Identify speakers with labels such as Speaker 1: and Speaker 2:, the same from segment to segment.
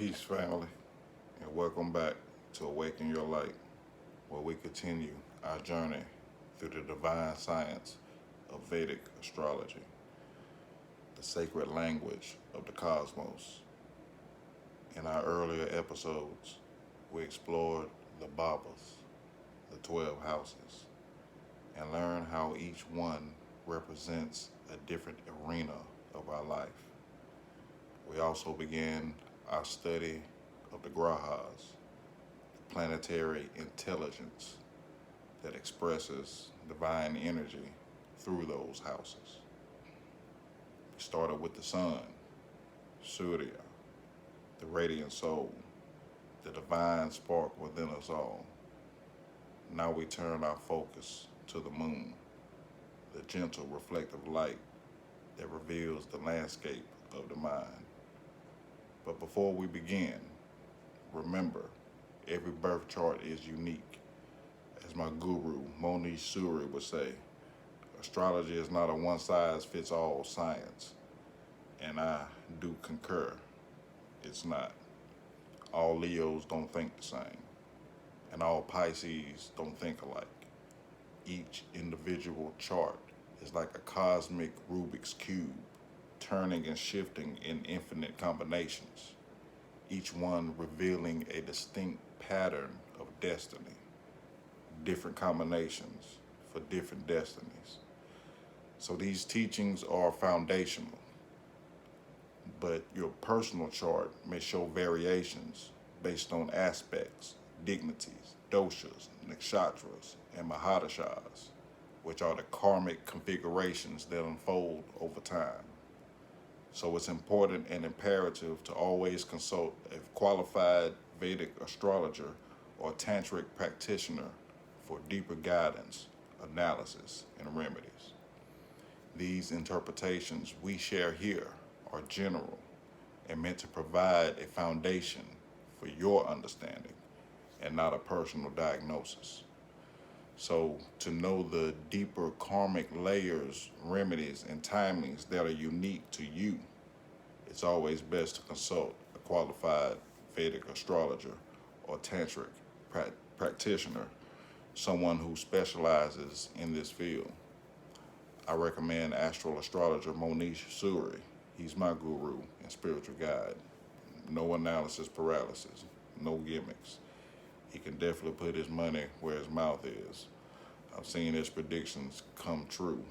Speaker 1: Peace, family, and welcome back to Awaken Your Light, where we continue our journey through the divine science of Vedic Astrology, the sacred language of the cosmos. In our earlier episodes, we explored the Bhavas, the 12 houses, and learned how each one represents a different arena of our life. We also began our study of the Grahas, planetary intelligence that expresses divine energy through those houses. We started with the sun, Surya, the radiant soul, the divine spark within us all. Now we turn our focus to the moon, the gentle reflective light that reveals the landscape of the mind. But before we begin, remember, every birth chart is unique. As my guru, Monish Suri, would say, astrology is not a one-size-fits-all science. And I do concur, it's not. All Leos don't think the same, and all Pisces don't think alike. Each individual chart is like a cosmic Rubik's Cube, turning and shifting in infinite combinations, each one revealing a distinct pattern of destiny, different combinations for different destinies. So these teachings are foundational, but your personal chart may show variations based on aspects, dignities, doshas, nakshatras, and mahadashas, which are the karmic configurations that unfold over time. So it's important and imperative to always consult a qualified Vedic astrologer or Tantric practitioner for deeper guidance, analysis, and remedies. These interpretations we share here are general and meant to provide a foundation for your understanding and not a personal diagnosis. So to know the deeper karmic layers, remedies, and timings that are unique to you, it's always best to consult a qualified Vedic astrologer or Tantric practitioner, someone who specializes in this field. I recommend astral astrologer Monish Suri. He's my guru and spiritual guide. No analysis paralysis, no gimmicks. He can definitely put his money where his mouth is. I've seen his predictions come true.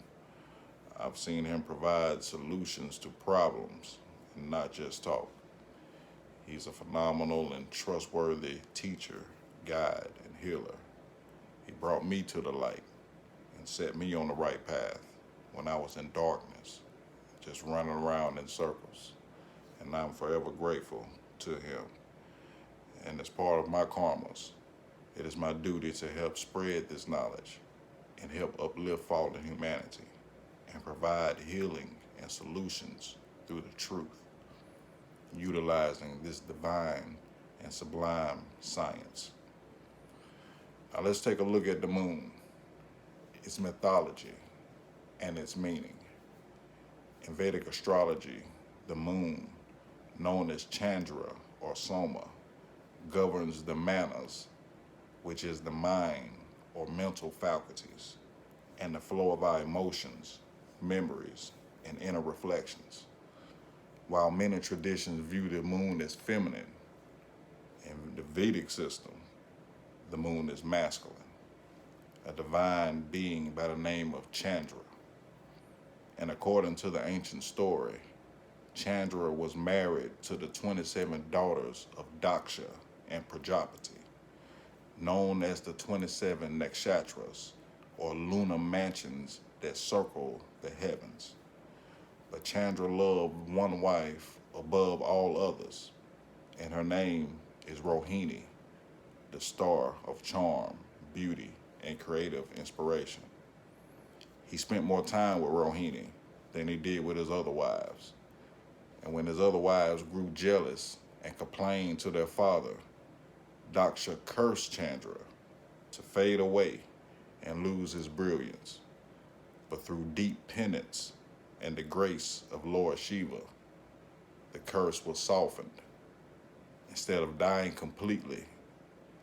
Speaker 1: I've seen him provide solutions to problems and not just talk. He's a phenomenal and trustworthy teacher, guide, and healer. He brought me to the light and set me on the right path when I was in darkness, just running around in circles. And I'm forever grateful to him. And as part of my karmas, it is my duty to help spread this knowledge and help uplift fallen humanity and provide healing and solutions through the truth, utilizing this divine and sublime science. Now let's take a look at the moon, its mythology, and its meaning. In Vedic astrology, the moon, known as Chandra or Soma, governs the manas, which is the mind or mental faculties, and the flow of our emotions, memories, and inner reflections. While many traditions view the moon as feminine, in the Vedic system, the moon is masculine, a divine being by the name of Chandra. And according to the ancient story, Chandra was married to the 27 daughters of Daksha and Prajapati, known as the 27 Nakshatras, or lunar mansions that circle the heavens. But Chandra loved one wife above all others, and her name is Rohini, the star of charm, beauty, and creative inspiration. He spent more time with Rohini than he did with his other wives. And when his other wives grew jealous and complained to their father, Daksha cursed Chandra to fade away and lose his brilliance. But through deep penance and the grace of Lord Shiva, the curse was softened, Instead of dying completely,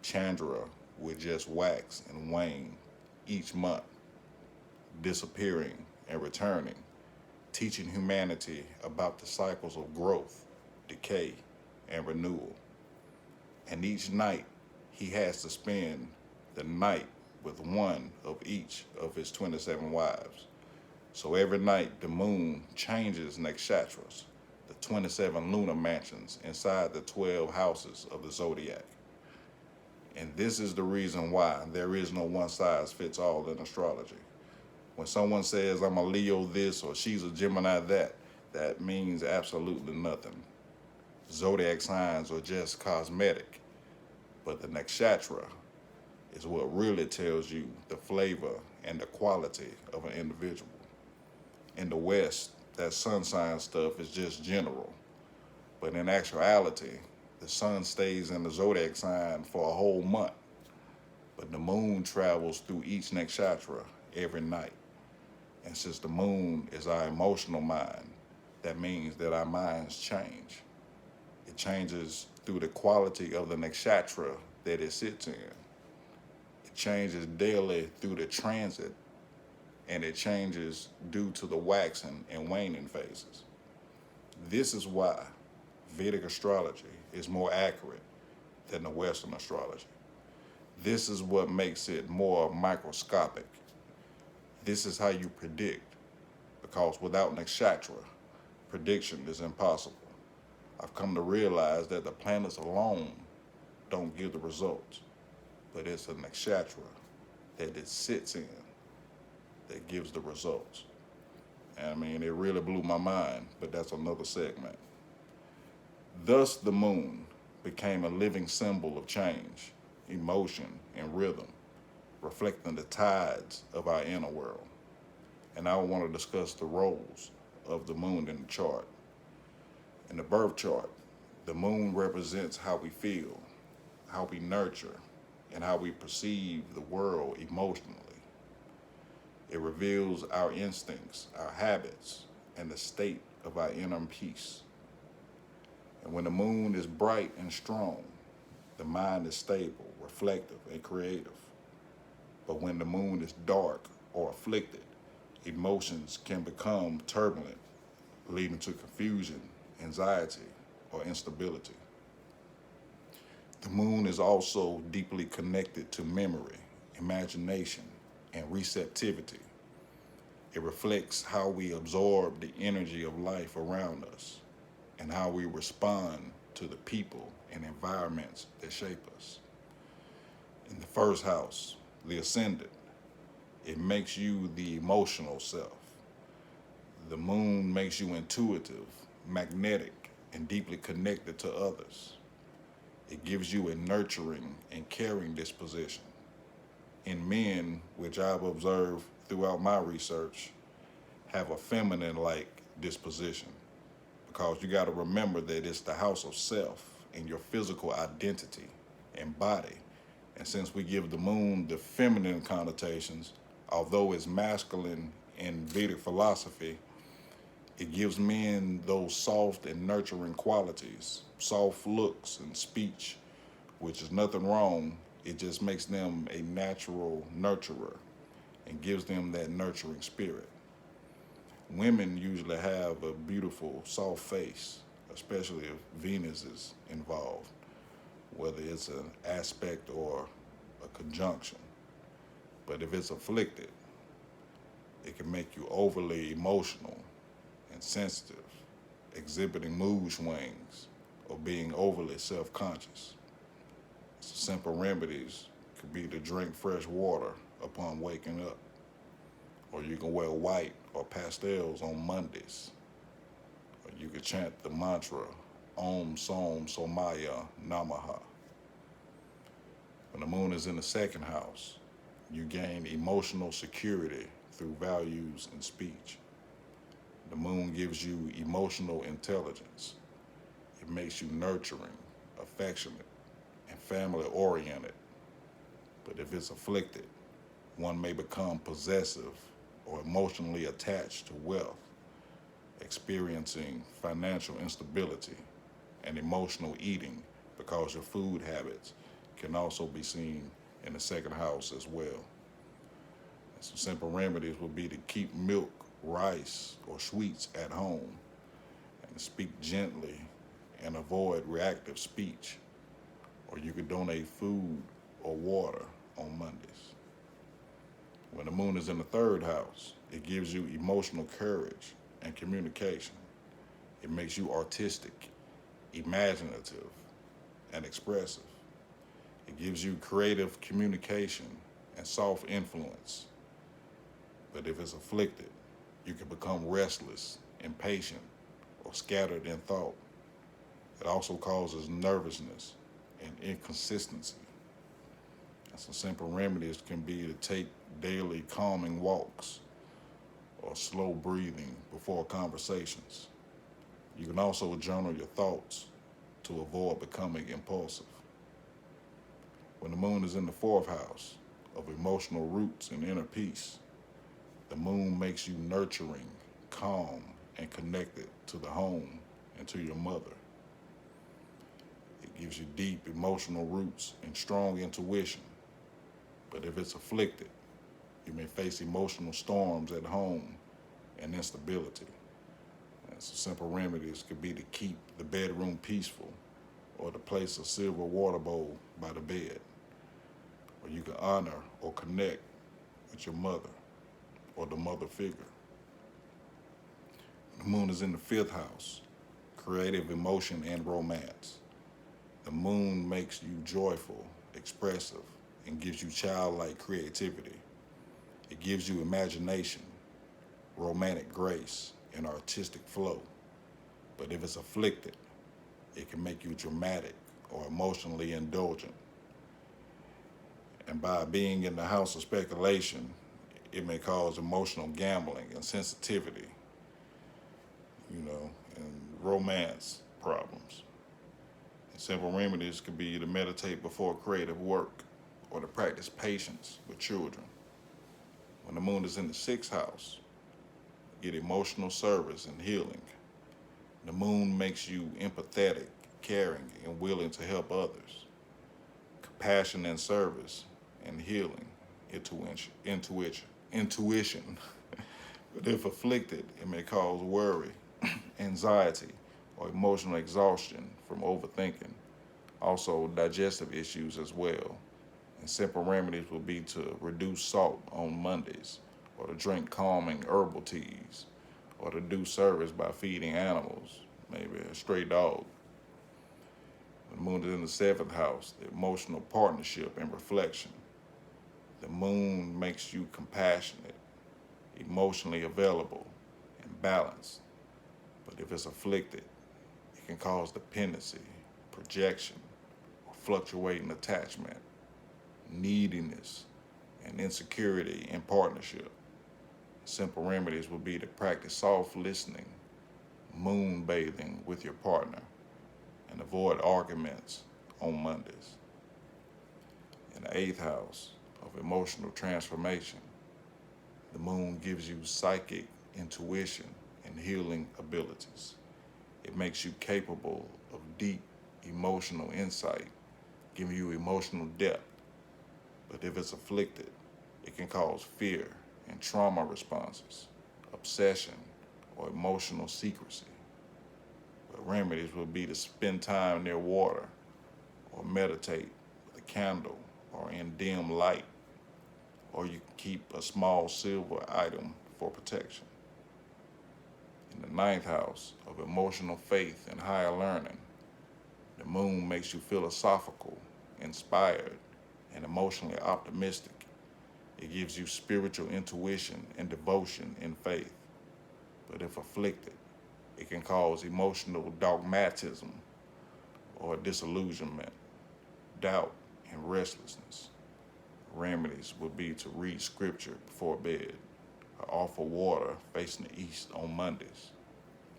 Speaker 1: Chandra would just wax and wane each month, disappearing and returning, teaching humanity about the cycles of growth, decay, and renewal. And each night, he has to spend the night with one of each of his 27 wives. So every night, the moon changes Nakshatras, the 27 lunar mansions inside the 12 houses of the zodiac. And this is the reason why there is no one size fits all in astrology. When someone says, I'm a Leo this or she's a Gemini that, that means absolutely nothing. Zodiac signs are just cosmetic, but the nakshatra is what really tells you the flavor and the quality of an individual. In the West, that sun sign stuff is just general, but in actuality, the sun stays in the zodiac sign for a whole month, but the moon travels through each nakshatra every night. And since the moon is our emotional mind, that means that our minds change. It changes through the quality of the nakshatra that it sits in. It changes daily through the transit, and it changes due to the waxing and waning phases. This is why Vedic astrology is more accurate than the Western astrology. This is what makes it more microscopic. This is how you predict, because without nakshatra, prediction is impossible. I've come to realize that the planets alone don't give the results, but it's a nakshatra that it sits in that gives the results. And I mean, it really blew my mind, but that's another segment. Thus, the moon became a living symbol of change, emotion, and rhythm, reflecting the tides of our inner world. And I want to discuss the roles of the moon in the chart. In the birth chart, the moon represents how we feel, how we nurture, and how we perceive the world emotionally. It reveals our instincts, our habits, and the state of our inner peace. And when the moon is bright and strong, the mind is stable, reflective, and creative. But when the moon is dark or afflicted, emotions can become turbulent, leading to confusion, anxiety, or instability. The moon is also deeply connected to memory, imagination, and receptivity. It reflects how we absorb the energy of life around us and how we respond to the people and environments that shape us. In the first house, the ascendant, it makes you the emotional self. The moon makes you intuitive, magnetic, and deeply connected to others. It gives you a nurturing and caring disposition. In men, which I've observed throughout my research, have a feminine-like disposition, because you got to remember that it's the house of self and your physical identity and body. And since we give the moon the feminine connotations, although it's masculine in Vedic philosophy, it gives men those soft and nurturing qualities, soft looks and speech, which is nothing wrong. It just makes them a natural nurturer and gives them that nurturing spirit. Women usually have a beautiful, soft face, especially if Venus is involved, whether it's an aspect or a conjunction. But if it's afflicted, it can make you overly emotional and sensitive, exhibiting mood swings, or being overly self-conscious. Simple remedies could be to drink fresh water upon waking up, or you can wear white or pastels on Mondays, or you could chant the mantra Om Som Somaya Namaha. When the moon is in the second house, you gain emotional security through values and speech. The moon gives you emotional intelligence. It makes you nurturing, affectionate, and family-oriented. But if it's afflicted, one may become possessive or emotionally attached to wealth, experiencing financial instability and emotional eating because your food habits can also be seen in the second house as well. And some simple remedies would be to keep milk, rice, or sweets at home, and speak gently and avoid reactive speech. Or you could donate food or water on Mondays. When the moon is in the third house, it gives you emotional courage and communication. It makes you artistic, imaginative, and expressive. It gives you creative communication and soft influence. But if it's afflicted, you can become restless, impatient, or scattered in thought. It also causes nervousness and inconsistency. And some simple remedies can be to take daily calming walks or slow breathing before conversations. You can also journal your thoughts to avoid becoming impulsive. When the moon is in the fourth house of emotional roots and inner peace, the moon makes you nurturing, calm, and connected to the home and to your mother. It gives you deep emotional roots and strong intuition. But if it's afflicted, you may face emotional storms at home and instability. And some simple remedies could be to keep the bedroom peaceful, or to place a silver water bowl by the bed. Or you can honor or connect with your mother or the mother figure. The moon is in the fifth house, creative emotion and romance. The moon makes you joyful, expressive, and gives you childlike creativity. It gives you imagination, romantic grace, and artistic flow. But if it's afflicted, it can make you dramatic or emotionally indulgent. And by being in the house of speculation, it may cause emotional gambling and sensitivity, and romance problems. And simple remedies could be to meditate before creative work or to practice patience with children. When the moon is in the sixth house, get emotional service and healing. The moon makes you empathetic, caring, and willing to help others. Compassion and service and healing, intuition. But if afflicted, it may cause worry, anxiety, or emotional exhaustion from overthinking. Also, digestive issues as well. And simple remedies would be to reduce salt on Mondays, or to drink calming herbal teas, or to do service by feeding animals, maybe a stray dog. The moon is in the seventh house, the emotional partnership and reflection. The moon makes you compassionate, emotionally available, and balanced. But if it's afflicted, it can cause dependency, projection, or fluctuating attachment, neediness, and insecurity in partnership. Simple remedies would be to practice soft listening, moon bathing with your partner, and avoid arguments on Mondays. In the eighth house of emotional transformation, the moon gives you psychic intuition and healing abilities. It makes you capable of deep emotional insight, giving you emotional depth. But if it's afflicted, it can cause fear and trauma responses, obsession, or emotional secrecy. But remedies would be to spend time near water, or meditate with a candle or in dim light, or you can keep a small silver item for protection. In the ninth house of emotional faith and higher learning, the moon makes you philosophical, inspired, and emotionally optimistic. It gives you spiritual intuition and devotion in faith. But if afflicted, it can cause emotional dogmatism or disillusionment, doubt, and restlessness. Remedies would be to read scripture before bed, or offer water facing the east on Mondays,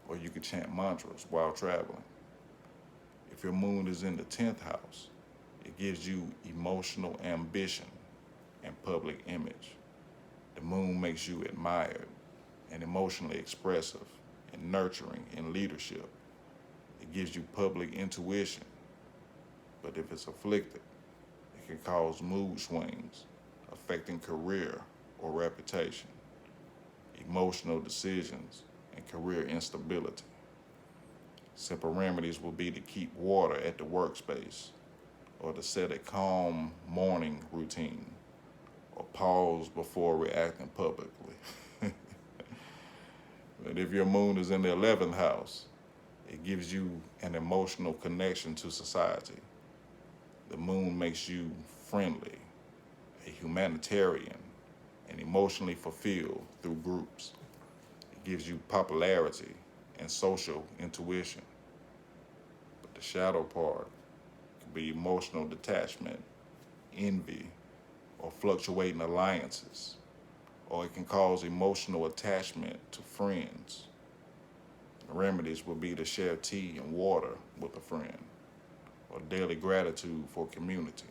Speaker 1: or you can chant mantras while traveling. If your moon is in the 10th house, it gives you emotional ambition and public image. The moon makes you admired and emotionally expressive and nurturing in leadership. It gives you public intuition, But if it's afflicted, it can cause mood swings, affecting career or reputation, emotional decisions, and career instability. Simple remedies will be to keep water at the workspace, or to set a calm morning routine, or pause before reacting publicly. But if your moon is in the 11th house, it gives you an emotional connection to society. The moon makes you friendly, a humanitarian, and emotionally fulfilled through groups. It gives you popularity and social intuition. But the shadow part could be emotional detachment, envy, or fluctuating alliances. Or it can cause emotional attachment to friends. The remedies would be to share tea and water with a friend, or daily gratitude for community,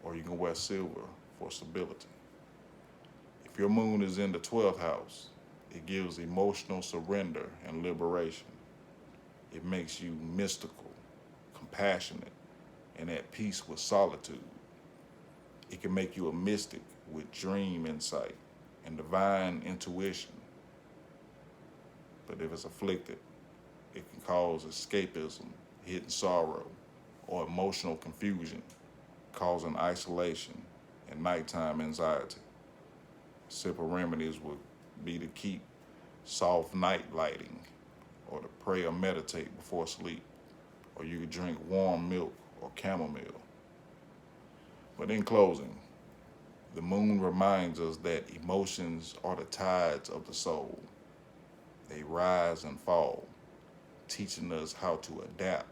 Speaker 1: or you can wear silver for stability. If your moon is in the 12th house, it gives emotional surrender and liberation. It makes you mystical, compassionate, and at peace with solitude. It can make you a mystic with dream insight and divine intuition. But if it's afflicted, it can cause escapism, hidden sorrow, or emotional confusion, causing isolation and nighttime anxiety. Simple remedies would be to keep soft night lighting, or to pray or meditate before sleep, or you could drink warm milk or chamomile. But in closing, the moon reminds us that emotions are the tides of the soul. They rise and fall, teaching us how to adapt,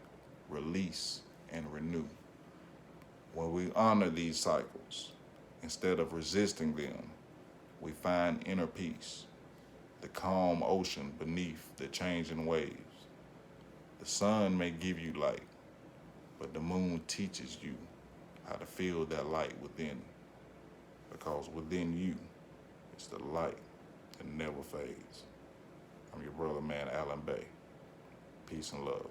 Speaker 1: release, and renew. When we honor these cycles, instead of resisting them, we find inner peace, the calm ocean beneath the changing waves. The sun may give you light, but the moon teaches you how to feel that light within, because within you is the light that never fades. I'm your brother, man, Alan Bay. Peace and love.